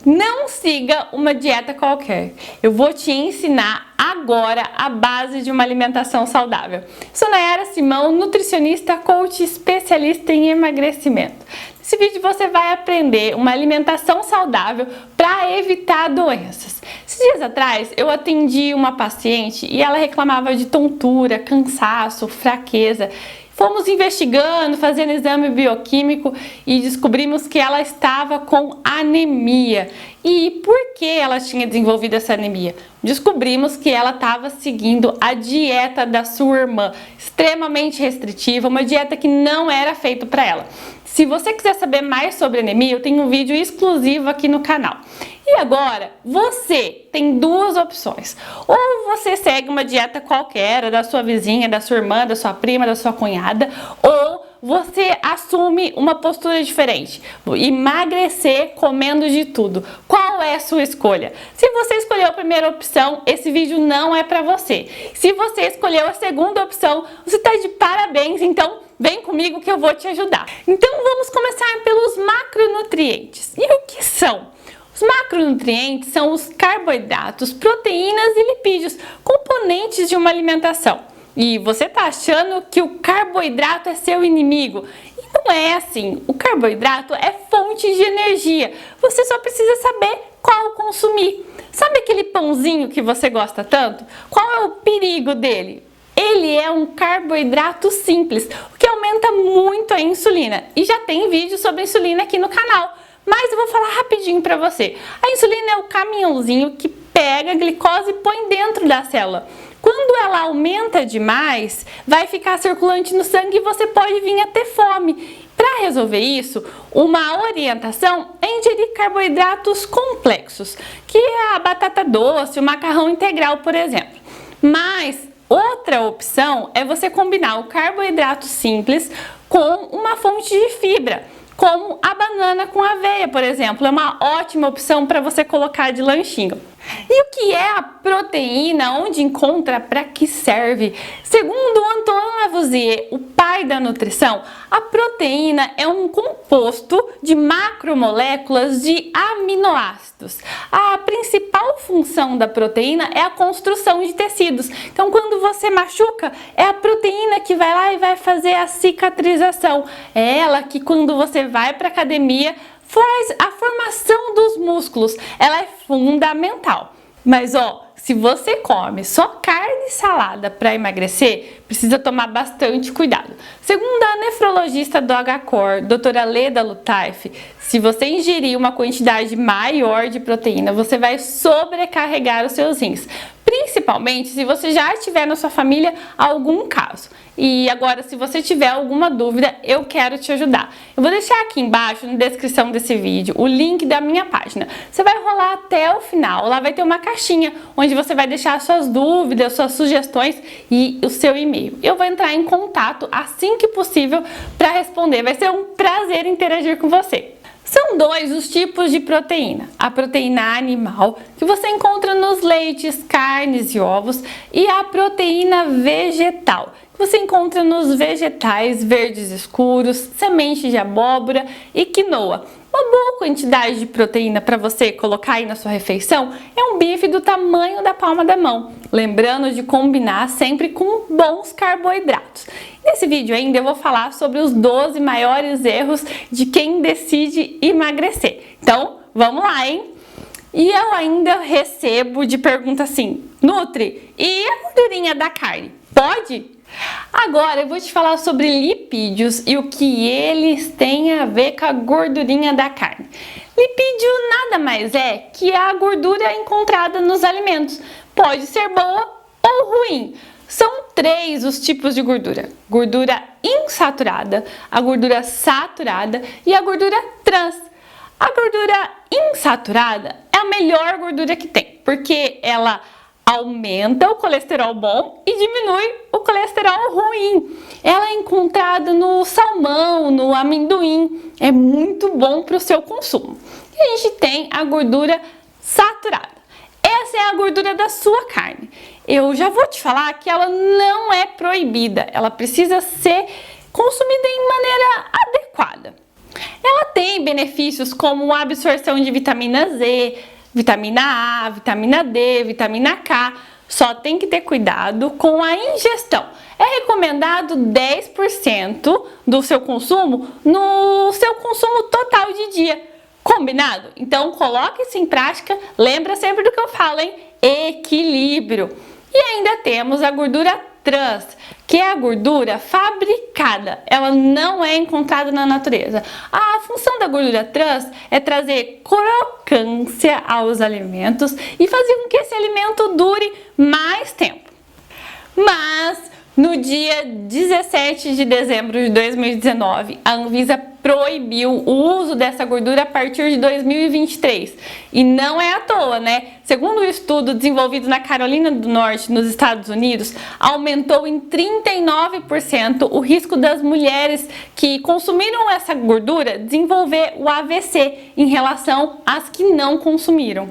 Não siga uma dieta qualquer. Eu vou te ensinar agora a base de uma alimentação saudável. Sou Nayara Simão, nutricionista, coach, especialista em emagrecimento. Nesse vídeo você vai aprender uma alimentação saudável para evitar doenças. Esses dias atrás eu atendi uma paciente e ela reclamava de tontura, cansaço, fraqueza. Fomos investigando, fazendo exame bioquímico e descobrimos que ela estava com anemia. E por que ela tinha desenvolvido essa anemia? Descobrimos que ela estava seguindo a dieta da sua irmã, extremamente restritiva, uma dieta que não era feita para ela. Se você quiser saber mais sobre anemia, eu tenho um vídeo exclusivo aqui no canal. E agora, você tem duas opções. Ou você segue uma dieta qualquer, da sua vizinha, da sua irmã, da sua prima, da sua cunhada, ou você assume uma postura diferente. Emagrecer comendo de tudo. Qual é a sua escolha? Se você escolheu a primeira opção, esse vídeo não é para você. Se você escolheu a segunda opção, você está de parabéns, então vem comigo que eu vou te ajudar. Então vamos começar pelos macronutrientes. E o que são? Os macronutrientes são os carboidratos, proteínas e lipídios, componentes de uma alimentação. E você está achando que o carboidrato é seu inimigo? E não é assim. O carboidrato é fonte de energia. Você só precisa saber qual consumir. Sabe aquele pãozinho que você gosta tanto? Qual é o perigo dele? Ele é um carboidrato simples, o que aumenta muito a insulina. E já tem vídeo sobre insulina aqui no canal. Mas eu vou falar rapidinho para você. A insulina é o caminhãozinho que pega a glicose e põe dentro da célula. Quando ela aumenta demais, vai ficar circulante no sangue e você pode vir a ter fome. Para resolver isso, uma orientação é ingerir carboidratos complexos, que é a batata doce, o macarrão integral, por exemplo. Mas outra opção é você combinar o carboidrato simples com uma fonte de fibra, como a banana com aveia, por exemplo. É uma ótima opção para você colocar de lanchinho. E o que é a proteína? Onde encontra? Para que serve? Segundo Antoine Lavoisier, o pai da nutrição, a proteína é um composto de macromoléculas de aminoácidos. A principal função da proteína é a construção de tecidos. Então, quando você machuca, é a proteína que vai lá e vai fazer a cicatrização. É ela que, quando você vai para a academia, faz a formação dos músculos. Ela é fundamental. Mas se você come só carne e salada para emagrecer, precisa tomar bastante cuidado. Segundo a nefrologista do HCOR, doutora Leda Lutaif, se você ingerir uma quantidade maior de proteína, você vai sobrecarregar os seus rins. Principalmente se você já tiver na sua família algum caso. E agora, se você tiver alguma dúvida, eu quero te ajudar. Eu vou deixar aqui embaixo, na descrição desse vídeo, o link da minha página. Você vai rolar até o final, lá vai ter uma caixinha, onde você vai deixar suas dúvidas, suas sugestões e o seu e-mail. Eu vou entrar em contato assim que possível para responder. Vai ser um prazer interagir com você. São dois os tipos de proteína. A proteína animal, que você encontra nos leites, carnes e ovos, e a proteína vegetal, que você encontra nos vegetais verdes escuros, sementes de abóbora e quinoa. Uma boa quantidade de proteína para você colocar aí na sua refeição é um bife do tamanho da palma da mão, lembrando de combinar sempre com bons carboidratos. Nesse vídeo ainda eu vou falar sobre os 12 maiores erros de quem decide emagrecer. Então, vamos lá, hein? E eu ainda recebo de pergunta assim: Nutri, e a gordurinha da carne? Pode? Agora eu vou te falar sobre lipídios e o que eles têm a ver com a gordurinha da carne. Lipídio nada mais é que a gordura encontrada nos alimentos. Pode ser boa ou ruim. São 3 os tipos de gordura: gordura insaturada, a gordura saturada e a gordura trans. A gordura insaturada é a melhor gordura que tem, porque ela aumenta o colesterol bom e diminui o colesterol ruim. Ela é encontrada no salmão, no amendoim. É muito bom para o seu consumo. E a gente tem a gordura saturada. Essa é a gordura da sua carne. Eu já vou te falar que ela não é proibida. Ela precisa ser consumida em maneira adequada. Ela tem benefícios como a absorção de vitamina Z, vitamina A, vitamina D, vitamina K. Só tem que ter cuidado com a ingestão. É recomendado 10% do seu consumo no seu consumo total de dia. Combinado? Então coloque isso em prática. Lembra sempre do que eu falo, hein? Equilíbrio. E ainda temos a gordura trans, que é a gordura fabricada. Ela não é encontrada na natureza. A função da gordura trans é trazer crocância aos alimentos e fazer com que esse alimento dure mais tempo. Mas no dia 17 de dezembro de 2019, a Anvisa proibiu o uso dessa gordura a partir de 2023. E não é à toa, né? Segundo um estudo desenvolvido na Carolina do Norte, nos Estados Unidos, aumentou em 39% o risco das mulheres que consumiram essa gordura desenvolver o AVC em relação às que não consumiram.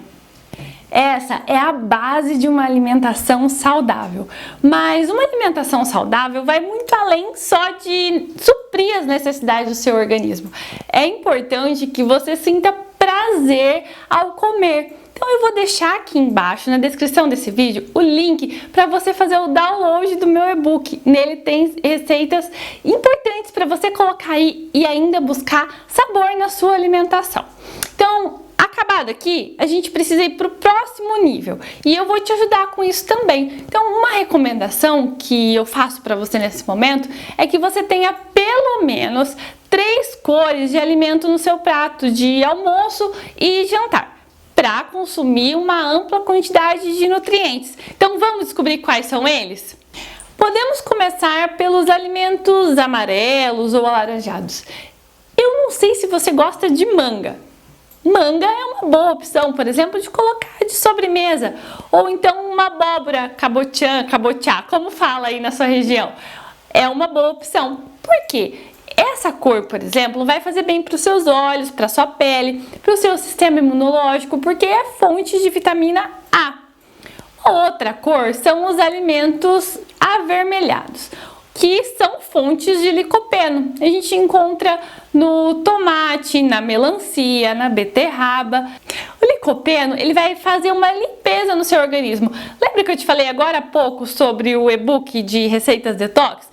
Essa é a base de uma alimentação saudável, mas uma alimentação saudável vai muito além só de suprir as necessidades do seu organismo. É importante que você sinta prazer ao comer. Então eu vou deixar aqui embaixo na descrição desse vídeo o link para você fazer o download do meu e-book. Nele tem receitas importantes para você colocar aí e ainda buscar sabor na sua alimentação. Então, acabado aqui, a gente precisa ir para o próximo nível e eu vou te ajudar com isso também. Então, uma recomendação que eu faço para você nesse momento é que você tenha pelo menos 3 cores de alimento no seu prato de almoço e jantar, para consumir uma ampla quantidade de nutrientes. Então, vamos descobrir quais são eles? Podemos começar pelos alimentos amarelos ou alaranjados. Eu não sei se você gosta de manga. Manga é uma boa opção, por exemplo, de colocar de sobremesa. Ou então uma abóbora cabotiá, como fala aí na sua região. É uma boa opção. Por quê? Essa cor, por exemplo, vai fazer bem para os seus olhos, para a sua pele, para o seu sistema imunológico, porque é fonte de vitamina A. Uma outra cor são os alimentos avermelhados, que são fontes de licopeno. A gente encontra no tomate, na melancia, na beterraba. O licopeno, ele vai fazer uma limpeza no seu organismo. Lembra que eu te falei agora há pouco sobre o e-book de receitas detox?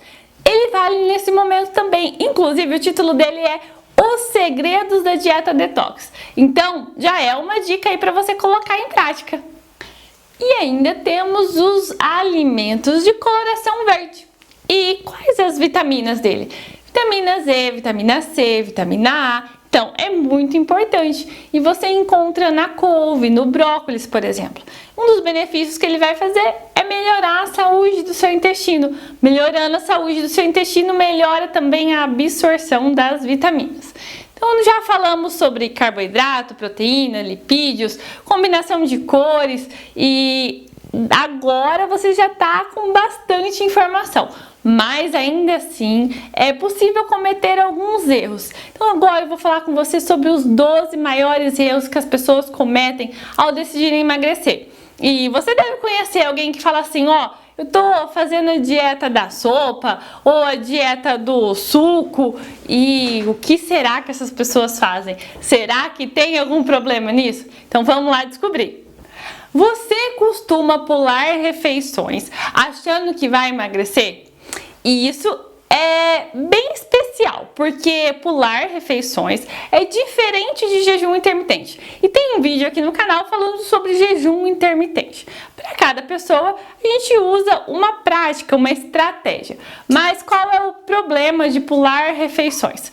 Ele vale nesse momento também. Inclusive, o título dele é Os Segredos da Dieta Detox. Então, já é uma dica aí para você colocar em prática. E ainda temos os alimentos de coloração verde. E quais as vitaminas dele? Vitamina Z, vitamina C, vitamina A. Então, é muito importante. E você encontra na couve, no brócolis, por exemplo. Um dos benefícios que ele vai fazer é melhorar a saúde do seu intestino. Melhorando a saúde do seu intestino, melhora também a absorção das vitaminas. Então, já falamos sobre carboidrato, proteína, lipídios, combinação de cores e agora você já está com bastante informação. Mas ainda assim é possível cometer alguns erros. Então agora eu vou falar com você sobre os 12 maiores erros que as pessoas cometem ao decidirem emagrecer. E você deve conhecer alguém que fala assim, ó, eu tô fazendo a dieta da sopa ou a dieta do suco e o que será que essas pessoas fazem? Será que tem algum problema nisso? Então vamos lá descobrir. Você costuma pular refeições achando que vai emagrecer? E isso é bem especial, porque pular refeições é diferente de jejum intermitente. E tem um vídeo aqui no canal falando sobre jejum intermitente. Para cada pessoa, a gente usa uma prática, uma estratégia. Mas qual é o problema de pular refeições?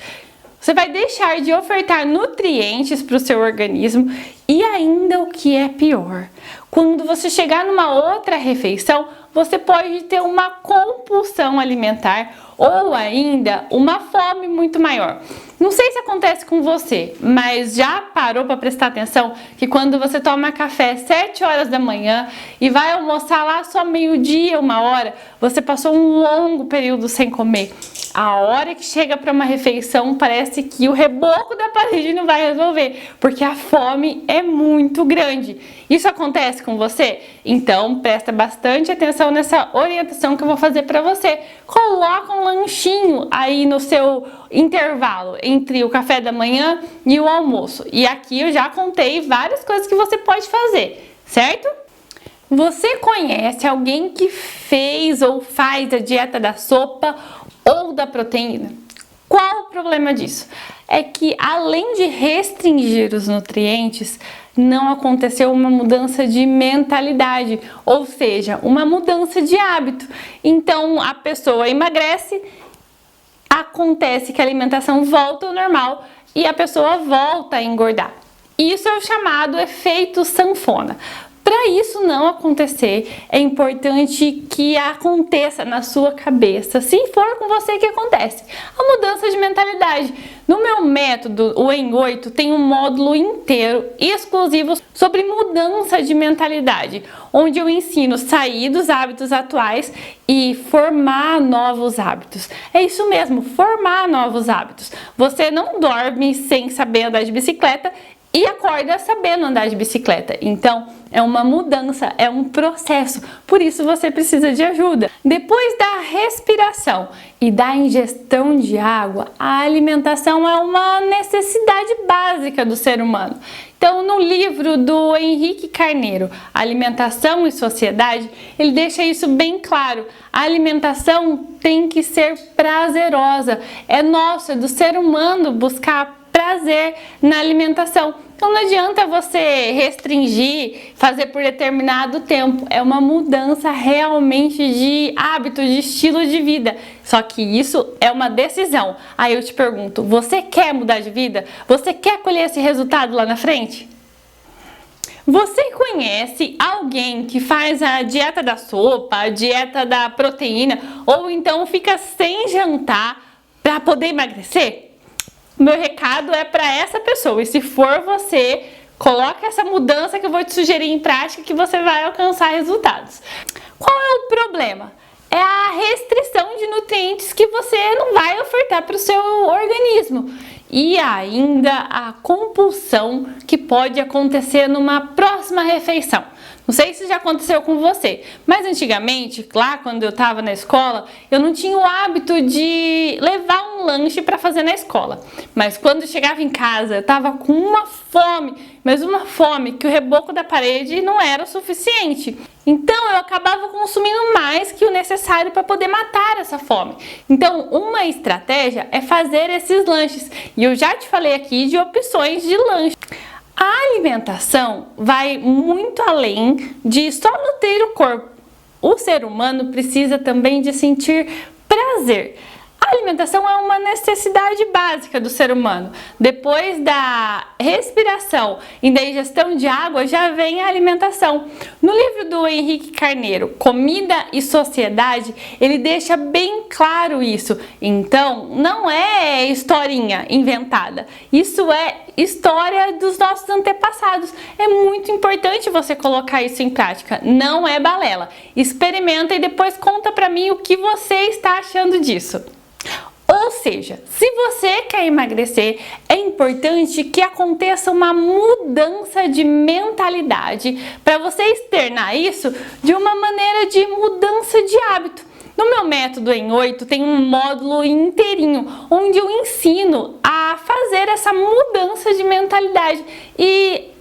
Você vai deixar de ofertar nutrientes para o seu organismo e ainda o que é pior, quando você chegar numa outra refeição, você pode ter uma compulsão alimentar ou ainda uma fome muito maior. Não sei se acontece com você, mas já parou para prestar atenção que quando você toma café 7 horas da manhã e vai almoçar lá só meio-dia, 1h, você passou um longo período sem comer. A hora que chega para uma refeição parece que o reboco da parede não vai resolver, porque a fome é muito grande. Isso acontece com você? Então presta bastante atenção nessa orientação que eu vou fazer para você. Coloca um lanchinho aí no seu intervalo entre o café da manhã e o almoço. E aqui eu já contei várias coisas que você pode fazer, certo? Você conhece alguém que fez ou faz a dieta da sopa ou da proteína? Qual o problema disso? É que além de restringir os nutrientes, não aconteceu uma mudança de mentalidade, ou seja, uma mudança de hábito. Então a pessoa emagrece, acontece que a alimentação volta ao normal e a pessoa volta a engordar. Isso é o chamado efeito sanfona. Para isso não acontecer, é importante que aconteça na sua cabeça, se for com você que acontece, a mudança de mentalidade. No meu método, o Em 8, tem um módulo inteiro exclusivo sobre mudança de mentalidade, onde eu ensino a sair dos hábitos atuais e formar novos hábitos. É isso mesmo, formar novos hábitos. Você não dorme sem saber andar de bicicleta e acorda sabendo andar de bicicleta. Então, é uma mudança, é um processo. Por isso você precisa de ajuda. Depois da respiração e da ingestão de água, a alimentação é uma necessidade básica do ser humano. Então, no livro do Henrique Carneiro, Alimentação e Sociedade, ele deixa isso bem claro. A alimentação tem que ser prazerosa. É nosso, é do ser humano buscar prazer na alimentação. Então não adianta você restringir, fazer por determinado tempo. É uma mudança realmente de hábito, de estilo de vida. Só que isso é uma decisão. Aí eu te pergunto, você quer mudar de vida? Você quer colher esse resultado lá na frente? Você conhece alguém que faz a dieta da sopa, a dieta da proteína, ou então fica sem jantar para poder emagrecer? Meu recado é para essa pessoa, e se for você, coloque essa mudança que eu vou te sugerir em prática que você vai alcançar resultados. Qual é o problema? É a restrição de nutrientes que você não vai ofertar para o seu organismo. E ainda a compulsão que pode acontecer numa próxima refeição. Não sei se já aconteceu com você, mas antigamente, lá quando eu estava na escola, eu não tinha o hábito de levar um lanche para fazer na escola. Mas quando eu chegava em casa, eu estava com uma fome, mas uma fome que o reboco da parede não era o suficiente. Então eu acabava consumindo mais que o necessário para poder matar essa fome. Então uma estratégia é fazer esses lanches. E eu já te falei aqui de opções de lanche. A alimentação vai muito além de só nutrir o corpo. O ser humano precisa também de sentir prazer. A alimentação é uma necessidade básica do ser humano. Depois da respiração e da ingestão de água, já vem a alimentação. No livro do Henrique Carneiro, Comida e Sociedade, ele deixa bem claro isso. Então, não é historinha inventada. Isso é história dos nossos antepassados. É muito importante você colocar isso em prática. Não é balela. Experimenta e depois conta pra mim o que você está achando disso. Ou seja, se você quer emagrecer, é importante que aconteça uma mudança de mentalidade para você externar isso de uma maneira de mudança de hábito. No meu método Em 8 tem um módulo inteirinho onde eu ensino a fazer essa mudança de mentalidade e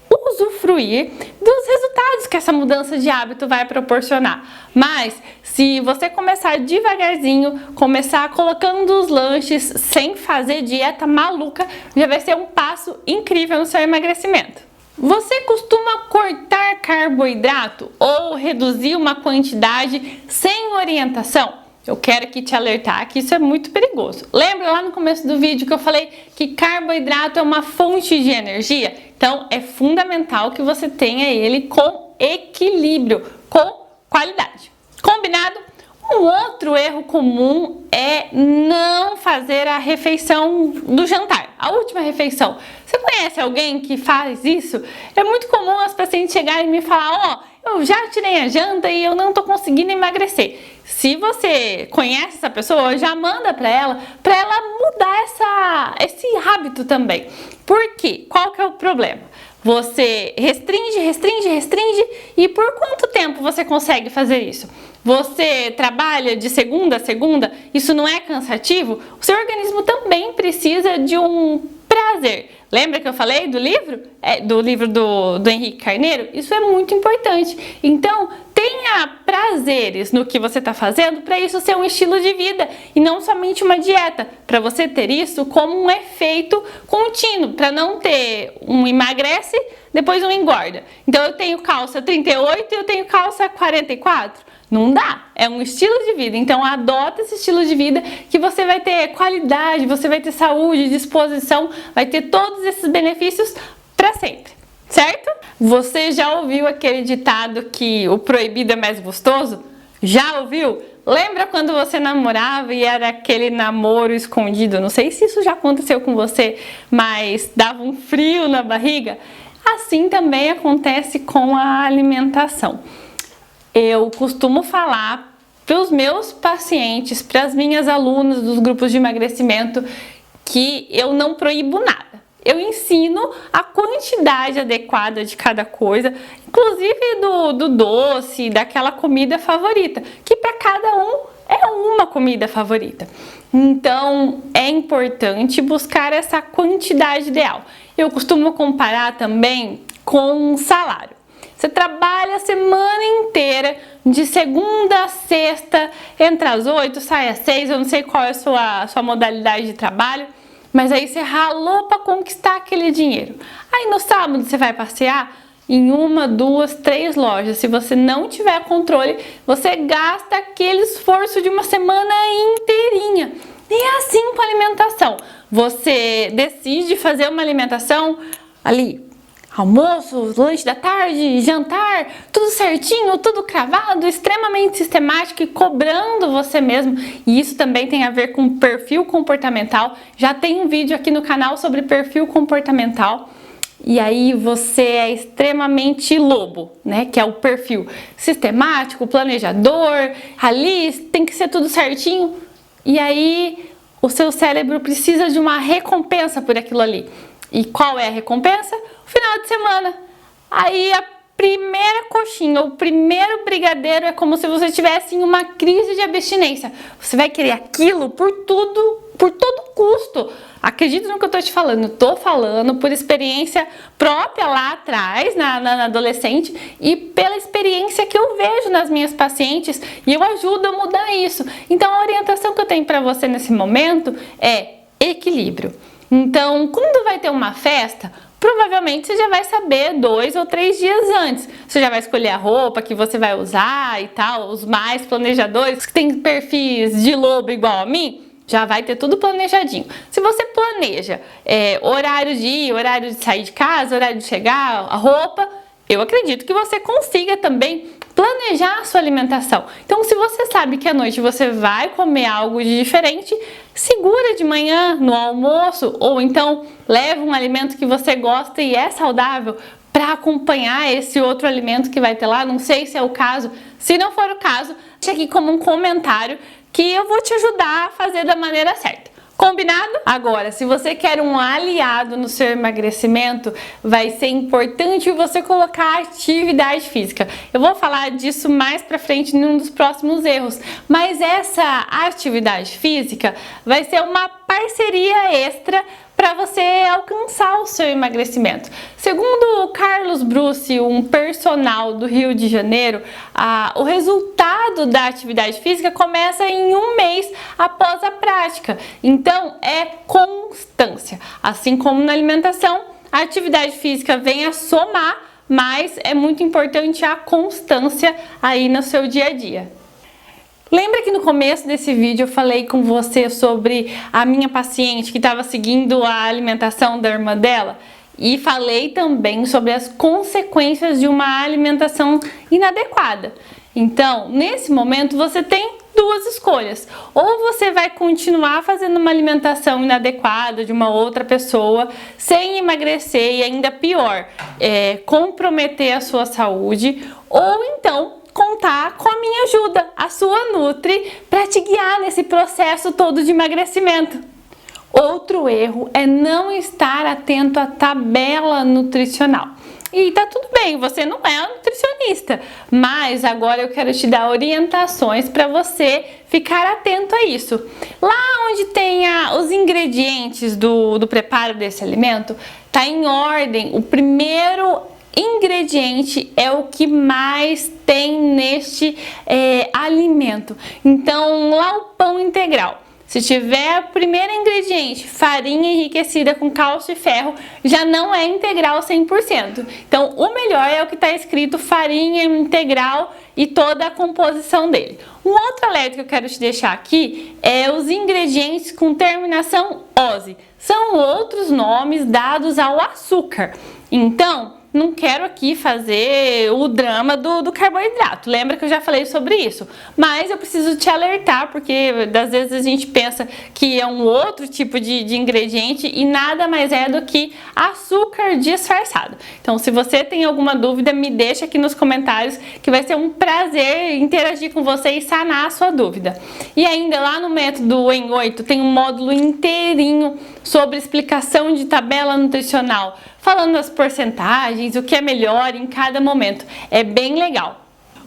usufruir dos resultados que essa mudança de hábito vai proporcionar. Mas se você começar devagarzinho, começar colocando os lanches sem fazer dieta maluca, já vai ser um passo incrível no seu emagrecimento. Você costuma cortar carboidrato ou reduzir uma quantidade sem orientação? Eu quero aqui te alertar que isso é muito perigoso. Lembra lá no começo do vídeo que eu falei que carboidrato é uma fonte de energia? Então é fundamental que você tenha ele com equilíbrio, com qualidade. Combinado? Um outro erro comum é não fazer a refeição do jantar, a última refeição. Você conhece alguém que faz isso? É muito comum as pacientes chegarem e me falar, eu já tirei a janta e eu não tô conseguindo emagrecer. Se você conhece essa pessoa, já manda para ela mudar esse hábito também. Por quê? Qual que é o problema? Você restringe, restringe, restringe, e por quanto tempo você consegue fazer isso? Você trabalha de segunda a segunda, isso não é cansativo? O seu organismo também precisa de um prazer. Lembra que eu falei do livro? Do livro do Henrique Carneiro? Isso é muito importante. Então, tenha prazeres no que você está fazendo para isso ser um estilo de vida e não somente uma dieta. Para você ter isso como um efeito contínuo, para não ter um emagrece, depois um engorda. Então, eu tenho calça 38 e eu tenho calça 44. Não dá, é um estilo de vida, então adota esse estilo de vida que você vai ter qualidade, você vai ter saúde, disposição, vai ter todos esses benefícios para sempre, certo? Você já ouviu aquele ditado que o proibido é mais gostoso? Já ouviu? Lembra quando você namorava e era aquele namoro escondido? Não sei se isso já aconteceu com você, mas dava um frio na barriga? Assim também acontece com a alimentação. Eu costumo falar para os meus pacientes, para as minhas alunas dos grupos de emagrecimento, que eu não proíbo nada. Eu ensino a quantidade adequada de cada coisa, inclusive do doce, daquela comida favorita, que para cada um é uma comida favorita. Então, é importante buscar essa quantidade ideal. Eu costumo comparar também com um salário. Você trabalha a semana inteira, de segunda a sexta, entra às 8, sai às 6, eu não sei qual é a sua modalidade de trabalho, mas aí você ralou para conquistar aquele dinheiro. Aí no sábado você vai passear em 1, 2, 3 lojas. Se você não tiver controle, você gasta aquele esforço de uma semana inteirinha. E é assim com a alimentação. Você decide fazer uma alimentação ali, almoço, lanche da tarde, jantar, tudo certinho, tudo cravado, extremamente sistemático e cobrando você mesmo. E isso também tem a ver com perfil comportamental. Já tem um vídeo aqui no canal sobre perfil comportamental. E aí você é extremamente lobo, né? Que é o perfil sistemático, planejador, ali tem que ser tudo certinho. E aí o seu cérebro precisa de uma recompensa por aquilo ali. E qual é a recompensa? O final de semana. Aí a primeira coxinha, o primeiro brigadeiro é como se você tivesse em uma crise de abstinência. Você vai querer aquilo por todo custo. Acredita no que eu tô te falando. Tô falando por experiência própria lá atrás, na adolescente, e pela experiência que eu vejo nas minhas pacientes, e eu ajudo a mudar isso. Então a orientação que eu tenho para você nesse momento é equilíbrio. Então, quando vai ter uma festa, provavelmente você já vai saber 2 ou 3 dias antes. Você já vai escolher a roupa que você vai usar e tal. Os mais planejadores, que tem perfis de lobo igual a mim, já vai ter tudo planejadinho. Se você planeja horário de ir, horário de sair de casa, horário de chegar, a roupa, eu acredito que você consiga também planejar a sua alimentação. Então, se você sabe que à noite você vai comer algo de diferente, segura de manhã no almoço, ou então leva um alimento que você gosta e é saudável para acompanhar esse outro alimento que vai ter lá. Não sei se é o caso. Se não for o caso, deixa aqui como um comentário que eu vou te ajudar a fazer da maneira certa. Combinado? Agora, se você quer um aliado no seu emagrecimento, vai ser importante você colocar atividade física. Eu vou falar disso mais pra frente em um dos próximos erros, mas essa atividade física vai ser uma parceria extra para você alcançar o seu emagrecimento. Segundo o Carlos Bruce, um personal do Rio de Janeiro, o resultado da atividade física começa em 1 mês após a prática. Então, é constância. Assim como na alimentação, a atividade física vem a somar, mas é muito importante a constância aí no seu dia a dia. Lembra que no começo desse vídeo eu falei com você sobre a minha paciente que estava seguindo a alimentação da irmã dela? E falei também sobre as consequências de uma alimentação inadequada. Então, nesse momento você tem 2 escolhas. Ou você vai continuar fazendo uma alimentação inadequada de uma outra pessoa, sem emagrecer e ainda pior, comprometer a sua saúde, ou então contar com a minha ajuda, a sua Nutri, para te guiar nesse processo todo de emagrecimento. Outro erro é não estar atento à tabela nutricional. E tá tudo bem, você não é um nutricionista, mas agora eu quero te dar orientações para você ficar atento a isso. Lá onde tem os ingredientes do preparo desse alimento, tá em ordem. O primeiro ingrediente é o que mais tem neste alimento. Então, lá o pão integral. Se tiver o primeiro ingrediente, farinha enriquecida com cálcio e ferro, já não é integral 100%. Então, o melhor é o que está escrito farinha integral e toda a composição dele. Um outro alerta que eu quero te deixar aqui é os ingredientes com terminação -ose. São outros nomes dados ao açúcar. Então, não quero aqui fazer o drama do carboidrato. Lembra que eu já falei sobre isso? Mas eu preciso te alertar, porque às vezes a gente pensa que é um outro tipo de ingrediente e nada mais é do que açúcar disfarçado. Então, se você tem alguma dúvida, me deixa aqui nos comentários, que vai ser um prazer interagir com você e sanar a sua dúvida. E ainda lá no método em 8 tem um módulo inteirinho sobre explicação de tabela nutricional, falando as porcentagens, o que é melhor em cada momento. É bem legal.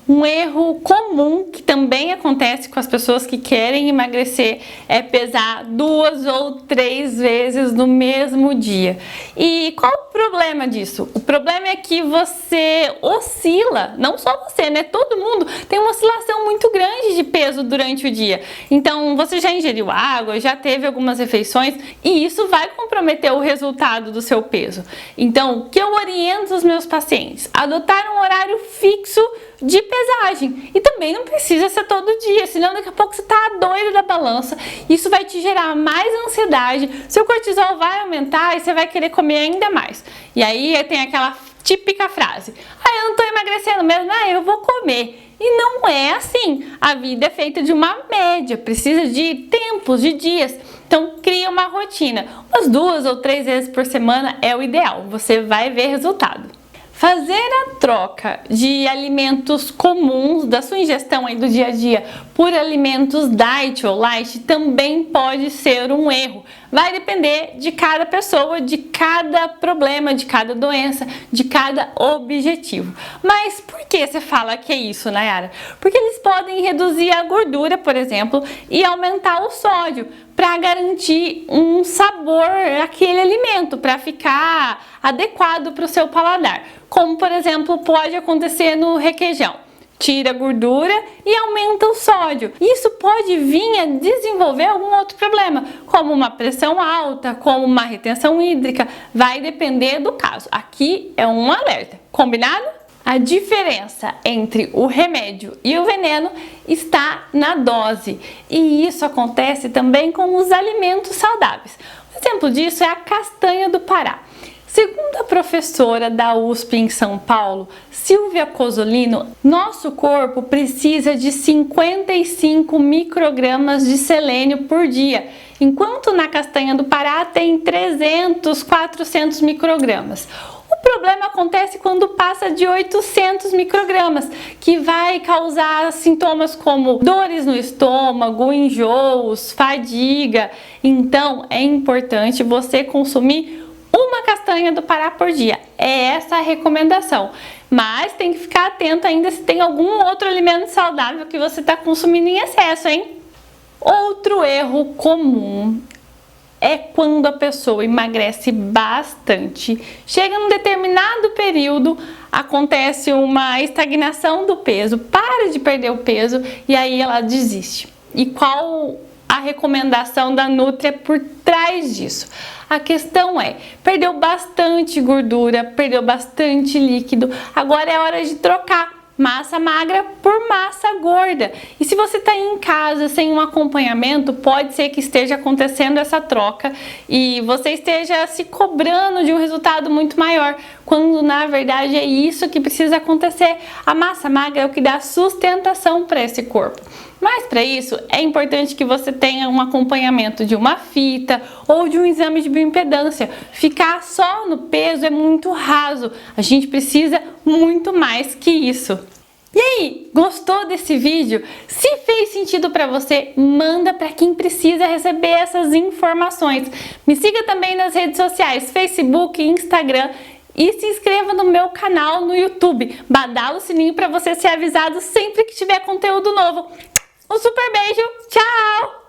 Um erro comum que também acontece com as pessoas que querem emagrecer é pesar 2 ou 3 vezes no mesmo dia. E qual o problema disso? O problema é que você oscila, não só você, né? Todo mundo tem uma oscilação muito grande de peso durante o dia. Então, você já ingeriu água, já teve algumas refeições e isso vai comprometer o resultado do seu peso. Então, o que eu oriento os meus pacientes? Adotar um horário fixo de pesagem. E também não precisa ser todo dia, senão daqui a pouco você tá doido da balança. Isso vai te gerar mais ansiedade, seu cortisol vai aumentar e você vai querer comer ainda mais. E aí tem aquela típica frase: eu não tô emagrecendo mesmo, eu vou comer. E não é assim. A vida é feita de uma média, precisa de tempos, de dias. Então, cria uma rotina. Umas 2 ou 3 vezes por semana é o ideal. Você vai ver resultado. Fazer a troca de alimentos comuns da sua ingestão aí do dia a dia por alimentos diet ou light também pode ser um erro. Vai depender de cada pessoa, de cada problema, de cada doença, de cada objetivo. Mas por que você fala que é isso, Nayara? Porque eles podem reduzir a gordura, por exemplo, e aumentar o sódio para garantir um sabor àquele alimento, para ficar adequado para o seu paladar. Como, por exemplo, pode acontecer no requeijão. Tira a gordura e aumenta o sódio. Isso pode vir a desenvolver algum outro problema, como uma pressão alta, como uma retenção hídrica. Vai depender do caso. Aqui é um alerta. Combinado? A diferença entre o remédio e o veneno está na dose. E isso acontece também com os alimentos saudáveis. Um exemplo disso é a castanha do Pará. Segundo a professora da USP em São Paulo, Silvia Cosolino, nosso corpo precisa de 55 microgramas de selênio por dia, enquanto na castanha do Pará tem 300, 400 microgramas. O problema acontece quando passa de 800 microgramas, que vai causar sintomas como dores no estômago, enjoos, fadiga. Então, é importante você consumir uma castanha do Pará por dia. É essa a recomendação. Mas tem que ficar atento ainda se tem algum outro alimento saudável que você está consumindo em excesso, hein? Outro erro comum é quando a pessoa emagrece bastante. Chega num determinado período, acontece uma estagnação do peso, para de perder o peso e aí ela desiste. E qual a recomendação da Nutri por trás disso? A questão é, perdeu bastante gordura, perdeu bastante líquido, agora é hora de trocar massa magra por massa gorda. E se você está em casa sem um acompanhamento, pode ser que esteja acontecendo essa troca e você esteja se cobrando de um resultado muito maior, quando na verdade é isso que precisa acontecer. A massa magra é o que dá sustentação para esse corpo. Mas para isso é importante que você tenha um acompanhamento de uma fita ou de um exame de bioimpedância. Ficar só no peso é muito raso. A gente precisa muito mais que isso. E aí, gostou desse vídeo? Se fez sentido para você, manda para quem precisa receber essas informações. Me siga também nas redes sociais, Facebook e Instagram. e se inscreva no meu canal no YouTube. Badala o sininho para você ser avisado sempre que tiver conteúdo novo. Um super beijo, tchau!